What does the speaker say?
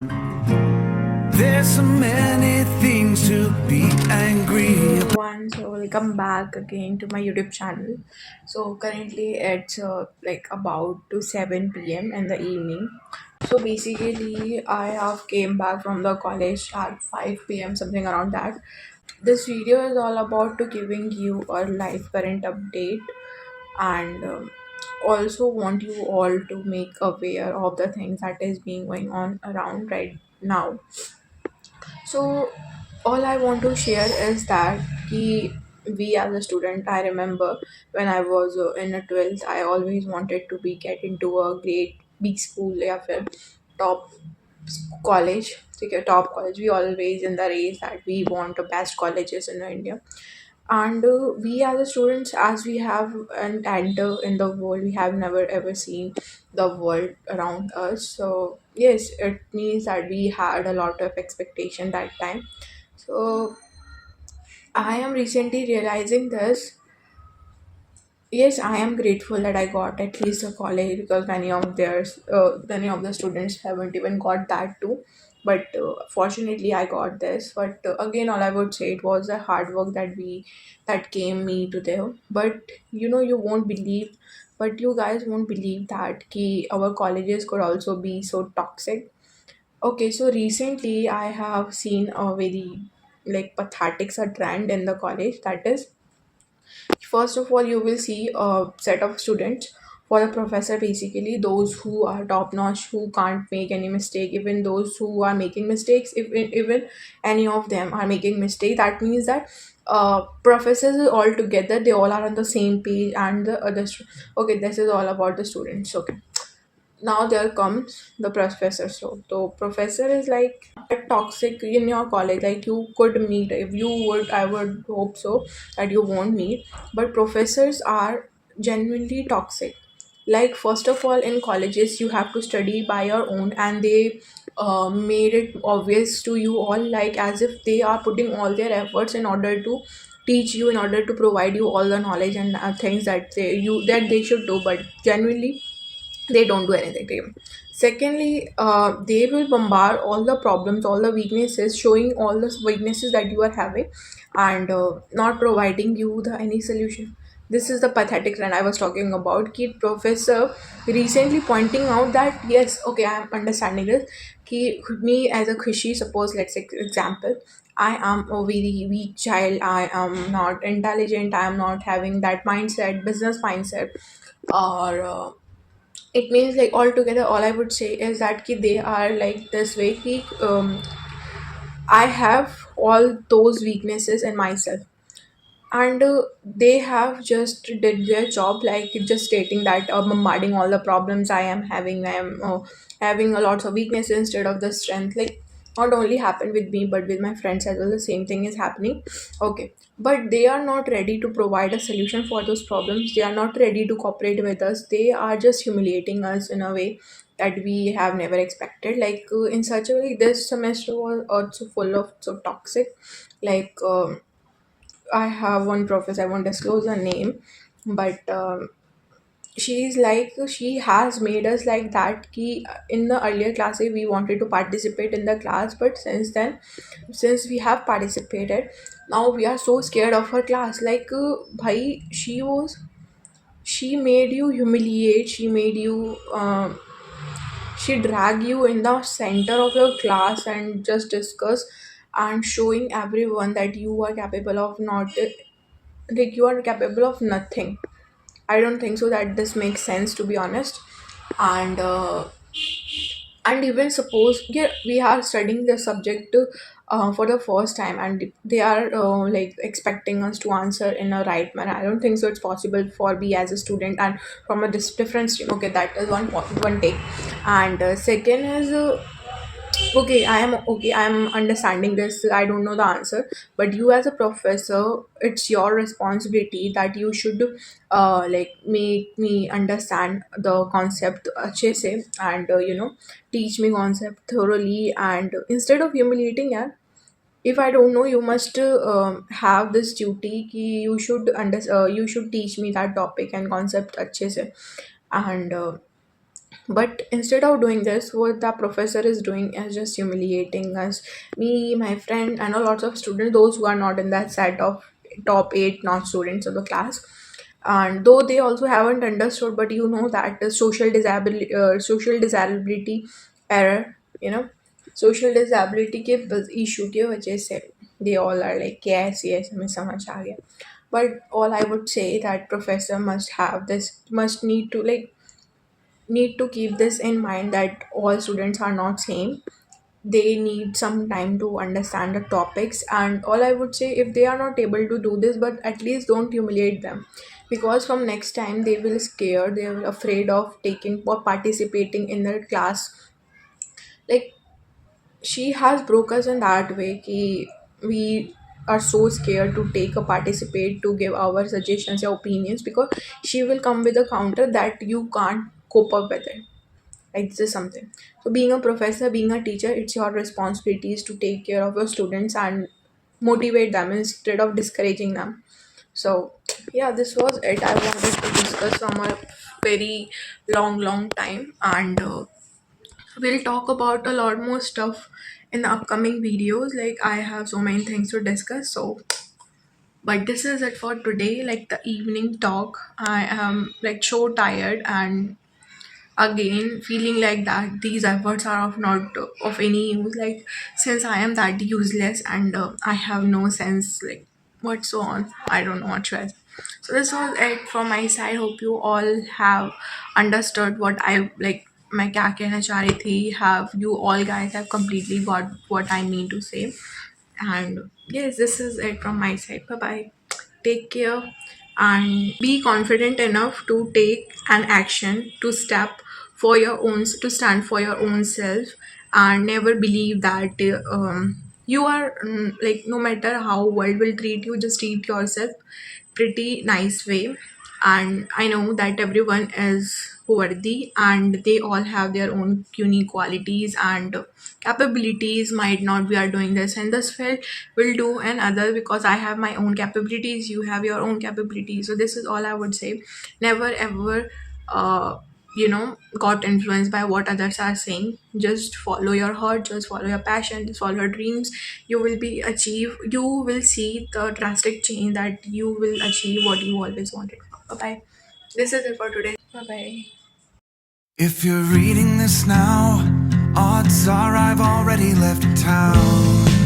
There's so many things to be angry about. Everyone, so welcome back again to my YouTube channel. So currently it's like about to 7 p.m. in the evening. So basically I have came back from the college at 5 p.m. something around that. This video is all about to giving you a live current update and also want you all to make aware of the things that is being going on around right now. So all I want to share is that we as a student, I remember when I was in a 12th, I always wanted to be get into a great big school, yeah, फिर top college, ठीक है, top college. We always in the race that we want the best colleges in India. And we as a students, as we have an enter in the world, we have never ever seen the world around us. So yes, it means that we had a lot of expectation that time. So I am recently realizing this. Yes, I am grateful that I got at least a college because many of the students haven't even got that too. But fortunately, I got this. But again, all I would say it was the hard work that came me to there. But you won't believe, but you guys won't believe that our colleges could also be so toxic. Okay, so recently I have seen a very like pathetic trend in the college. That is, first of all, you will see a set of students for the professor, basically those who are top notch, who can't make any mistake, even those who are making mistakes, if even any of them are making mistake, that means that professors are all together, they all are on the same page, and the okay, this is all about the students. Okay, now there comes the professor. So professor is like toxic in your college. Like you could meet, if you would, I would hope so that you won't meet, but professors are genuinely toxic. Like first of all, in colleges you have to study by your own, and they made it obvious to you all, like as if they are putting all their efforts in order to teach you, in order to provide you all the knowledge and things that they should do, but genuinely they don't do anything to you. Secondly, they will bombard all the problems, all the weaknesses, showing all the weaknesses that you are having, and not providing you the any solution. This is the pathetic trend I was talking about. Ki professor recently pointing out that yes, okay, I am understanding this. Ki me as a Khushi, suppose let's say example, I am a very weak child. I am not intelligent. I am not having that mindset, business mindset, or it means like altogether all I would say is that they are like this way I have all those weaknesses in myself, and they have just did their job, like just stating that bombarding all the problems I am having a lot of weaknesses instead of the strength. Like not only happened with me but with my friends as well, the same thing is happening. Okay, but they are not ready to provide a solution for those problems. They are not ready to cooperate with us. They are just humiliating us in a way that we have never expected. Like in such a way, this semester was also full of so toxic, like I have one professor, I won't disclose her name, but she's like, she has made us like that. Ki in the earlier classes, we wanted to participate in the class, but since then, since we have participated, now we are so scared of her class. Like, bhai, she made you humiliate, she drag you in the center of your class and just discuss and showing everyone that you are capable of not, like you are capable of nothing. I don't think so that this makes sense, to be honest. And and even suppose, yeah, we are studying the subject for the first time, and they are like expecting us to answer in a right manner. I don't think so it's possible for me as a student and from a different stream. Okay, that is one take. And second is okay, I am understanding this. I don't know the answer, but you as a professor, it's your responsibility that you should like make me understand the concept अच्छे से, and teach me concept thoroughly, and instead of humiliating, yeah, if I don't know, you must have this duty कि you should teach me that topic and concept अच्छे से. And But instead of doing this, what the professor is doing is just humiliating us, me, my friend, and a lot of students, those who are not in that set of top 8 non students of the class. And though they also haven't understood, but you know that the social disability error, you know, social disability के issue के वजह से they all are like yes yes हमें समझ आ गया. But all I would say that professor must have this, must need to keep this in mind that all students are not same. They need some time to understand the topics, and all I would say, if they are not able to do this, but at least don't humiliate them, because from next time they will scared, they will afraid of taking or participating in the class. Like, she has broke us in that way ki we are so scared to take a participate, to give our suggestions or opinions, because she will come with a counter that you can't cope up with it. Like, this is something. So being a professor, being a teacher, it's your responsibilities to take care of your students and motivate them instead of discouraging them. So yeah, this was it. I wanted to discuss from a very long time, and we'll talk about a lot more stuff in the upcoming videos. Like, I have so many things to discuss. So but this is it for today, like the evening talk. I am like so tired, and again feeling like that these efforts are of not of any use, like since I am that useless, and I have no sense like what's so on, I don't know what to say. So this was it from my side. Hope you all have understood what I like, मैं क्या कहना चाह रही थी. Have you all guys have completely got what I mean to say? And yes, this is it from my side. Bye bye. Take care and be confident enough to take an action, to step for your own, to stand for your own self, and never believe that you are like, no matter how world will treat you, just treat yourself pretty nice way. And I know that everyone is worthy, and they all have their own unique qualities and capabilities. Might not we are doing this in this field, will do another, because I have my own capabilities, you have your own capabilities. So this is all I would say. Never ever got influenced by what others are saying. Just follow your heart, just follow your passion, just follow your dreams. You will see the drastic change, that you will achieve what you always wanted. Bye bye. This is it for today. Bye bye. If you're reading this now, odds are I've already left town.